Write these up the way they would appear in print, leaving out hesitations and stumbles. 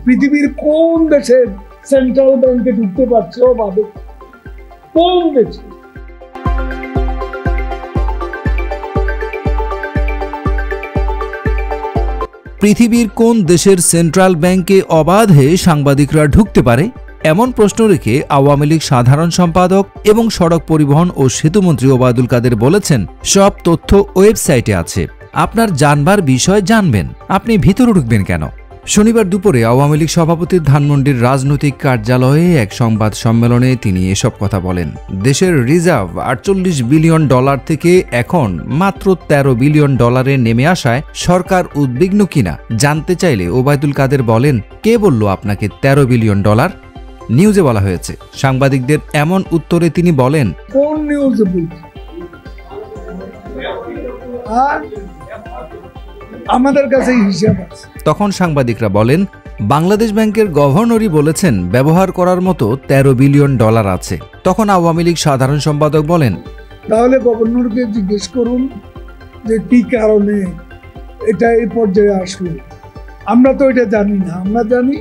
পৃথিবীর কোন দেশে সেন্ট্রাল ব্যাংকে ঢুকতে পারছে ভাবে? কোন দেশে? পৃথিবীর কোন দেশের সেন্ট্রাল ব্যাংকে অবাধে সাংবাদিকরা ঢুকতে পারে? এমন প্রশ্ন রেখে আওয়ামী লীগ সাধারণ সম্পাদক এবং সড়ক পরিবহন ও সেতুমন্ত্রী ওবায়দুল কাদের বলেছেন, সব তথ্য ওয়েবসাইটে আছে, আপনার জানবার বিষয় জানবেন, আপনি ভিতরে ঢুকবেন কেন? শনিবার দুপুরে আওয়ামী লীগ সভাপতির ধানমন্ডির রাজনৈতিক কার্যালয়ে এক সংবাদ সম্মেলনে তিনি এসব কথা বলেন। দেশের রিজার্ভ 48 বিলিয়ন ডলার থেকে এখন মাত্র 13 বিলিয়ন ডলারে নেমে আসায় সরকার উদ্বিগ্ন কিনা জানতে চাইলে ওবায়দুল কাদের বলেন, কে বলল আপনাকে 13 বিলিয়ন ডলার? নিউজে বলা হয়েছে। সাংবাদিকদের এমন উত্তরে তিনি বলেন, কোন নিউজে বলছি? আমাদের কাছে হিসাব আছে। তখন সাংবাদিকরা বলেন, বাংলাদেশ ব্যাংকের গভর্নরই বলেছেন ব্যবহার করার মতো 13 বিলিয়ন ডলার আছে। তখন আওয়ামী লীগ সাধারণ সম্পাদক বলেন, তাহলে গভর্নরকে জিজ্ঞেস করুন যে কি কারণে এটা এই পর্যায়ে আসলো। আমরা তো এটা জানি না, আমরা জানি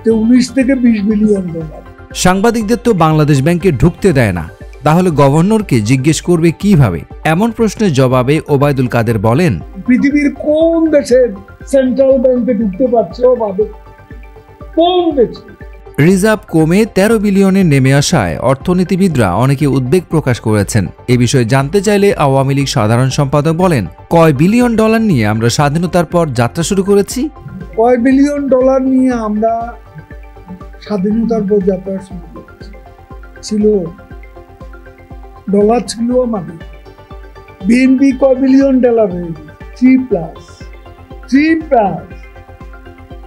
যে 19 থেকে 20 বিলিয়ন ডলার। সাংবাদিকদের তো বাংলাদেশ ব্যাংকে ঢুকতে দেয় না, তাহলে গভর্নরকে জিজ্ঞেস করবে কিভাবে? এমন প্রশ্নের জবাবে ওবায়দুল কাদের বলেন, পৃথিবীর কোন দেশে সেন্ট্রাল ব্যাংকে ঢুকতে পারছে ভাবে? কোন দেশে? রিজার্ভ কমে 13 বিলিয়নে নেমে আসায় অর্থনীতিবিদরা অনেকে উদ্বেগ প্রকাশ করেছেন। এ বিষয়ে জানতে চাইলে আওয়ামী লীগ সাধারণ সম্পাদক বলেন, কয় বিলিয়ন ডলার নিয়ে আমরা স্বাধীনতার পর যাত্রা শুরু করেছি? কয় বিলিয়ন ডলার নিয়ে আমরা স্বাধীনতার পর যাত্রা শুরু করেছি? ছিল ডলার, ছিল আমাদের। বিএনপি কয় বিলিয়ন ডলার হয়ে গেছে? 3+।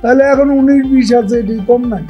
তাহলে এখন 19-20 আছে, এটি কম নাই।